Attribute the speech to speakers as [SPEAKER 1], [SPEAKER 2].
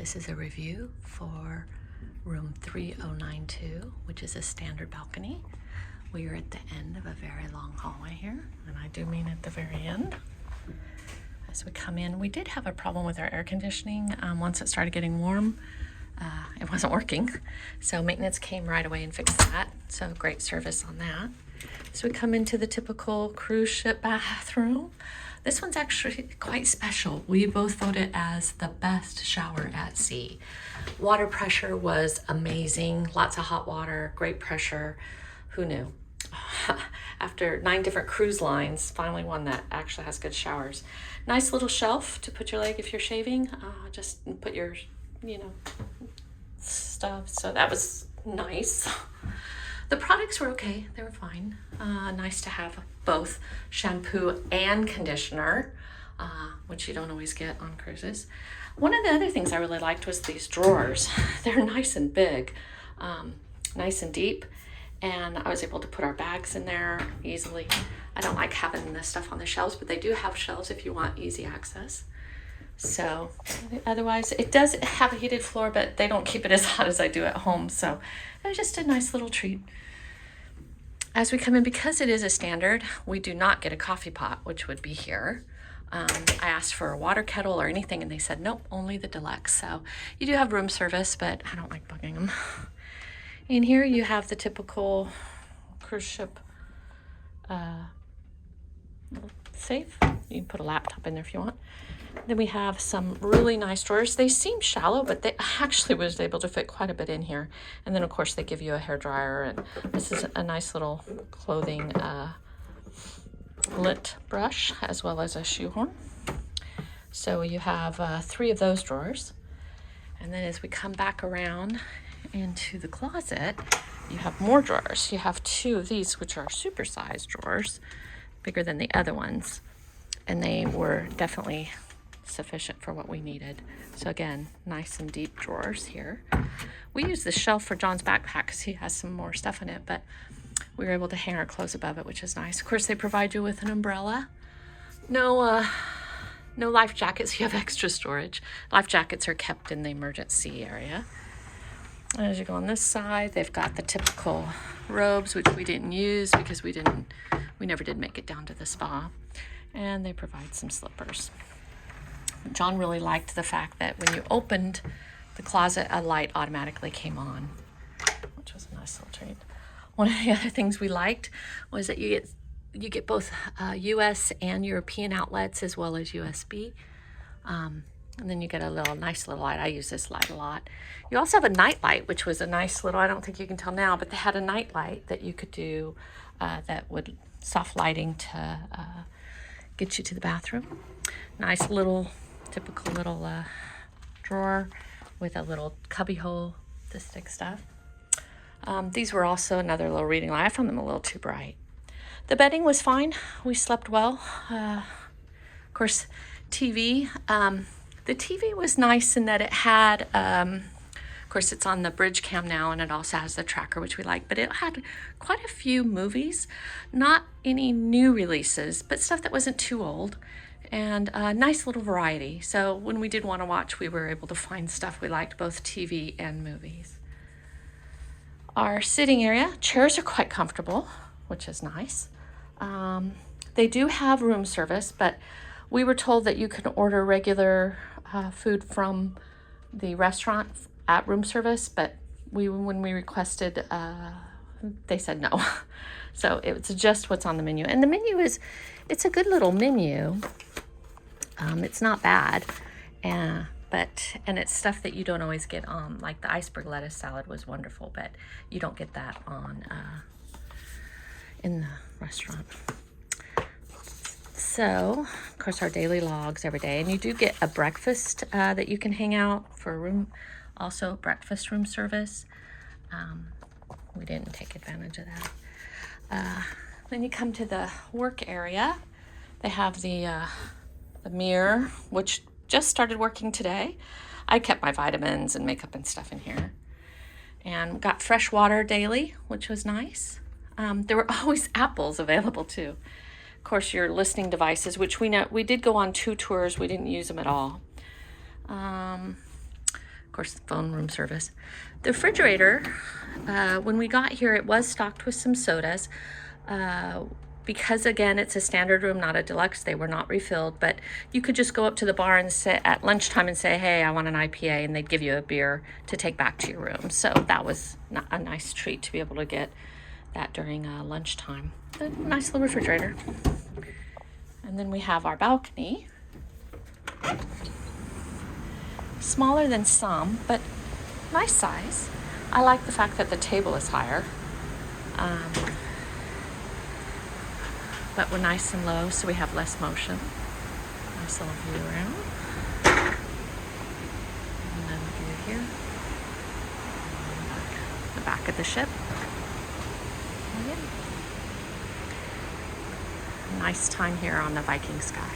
[SPEAKER 1] This is a review for room 3092, which is a standard balcony. We are at the end of a very long hallway here, and I do mean at the very end. As we come in, we did have a problem with our air conditioning. Once it started getting warm, it wasn't working. So maintenance came right away and fixed that. So great service on that. So we come into the typical cruise ship bathroom. This one's actually quite special. We both voted as the best shower at sea. Water pressure was amazing. Lots of hot water, great pressure. Who knew? After 9 different cruise lines, finally one that actually has good showers. Nice little shelf to put your leg if you're shaving. Just put your, stuff. So that was nice. The products were okay. They were fine. Nice to have both shampoo and conditioner, which you don't always get on cruises. One of the other things I really liked was these drawers. They're nice and big, nice and deep, and I was able to put our bags in there easily. I don't like having this stuff on the shelves, but they do have shelves if you want easy access. So otherwise, it does have a heated floor, but they don't keep it as hot as I do at home. So it was just a nice little treat. As we come in, because it is a standard, we do not get a coffee pot, which would be here. I asked for a water kettle or anything, and they said, nope, only the deluxe. So you do have room service, but I don't like bugging them. In here, you have the typical cruise ship safe. You can put a laptop in there if you want. Then we have some really nice drawers. They seem shallow, but they actually was able to fit quite a bit in here. And then, of course, they give you a hair dryer, and this is a nice little clothing lint brush, as well as a shoehorn. So you have 3 of those drawers. And then as we come back around into the closet, you have more drawers. You have 2 of these, which are super-sized drawers, bigger than the other ones. And they were definitely sufficient for what we needed. So again, nice and deep drawers here. We use the shelf for John's backpack because he has some more stuff in it, but we were able to hang our clothes above it, which is nice. Of course, they provide you with an umbrella. No life jackets. You have extra storage. Life jackets are kept in the emergency area. As you go on this side, they've got the typical robes, which we didn't use because we never did make it down to the spa. And they provide some slippers. John really liked the fact that when you opened the closet, a light automatically came on, which was a nice little treat. One of the other things we liked was that you get both US and European outlets as well as USB. And then you get a nice little light. I use this light a lot. You also have a night light, which was a nice little, I don't think you can tell now, but they had a night light that you could do that would soft lighting to get you to the bathroom. Nice little, typical little drawer with a little cubby hole to stick stuff. These were also another little reading light. I found them a little too bright. The bedding was fine. We slept well. Of course, TV. The TV was nice in that it had, of course, it's on the bridge cam now, and it also has the tracker, which we like, but it had quite a few movies, not any new releases, but stuff that wasn't too old, and a nice little variety. So when we did want to watch, we were able to find stuff we liked, both TV and movies. Our sitting area, chairs are quite comfortable, which is nice. They do have room service, but we were told that you can order regular food from the restaurant at room service, but when we requested, they said no. So it's just what's on the menu. And the menu it's a good little menu. It's not bad, and it's stuff that you don't always get on, like the iceberg lettuce salad was wonderful, but you don't get that on in the restaurant. So, of course, our daily logs every day, and you do get a breakfast that you can hang out for a room, also breakfast room service. We didn't take advantage of that. Then you come to the work area. They have the mirror, which just started working today. I kept my vitamins and makeup and stuff in here. And got fresh water daily, which was nice. There were always apples available too. Of course, your listening devices, which we did go on 2 tours. We didn't use them at all. course, phone room service. The refrigerator, when we got here, it was stocked with some sodas. Because again, it's a standard room, not a deluxe, they were not refilled, but you could just go up to the bar and sit at lunchtime and say, hey, I want an IPA, and they'd give you a beer to take back to your room. So that was a nice treat to be able to get that during lunchtime. A nice little refrigerator. And then we have our balcony. Smaller than some, but nice size. I like the fact that the table is higher. But we're nice and low, so we have less motion. Nice little view around. And then view here. The back of the ship. Nice time here on the Viking sky.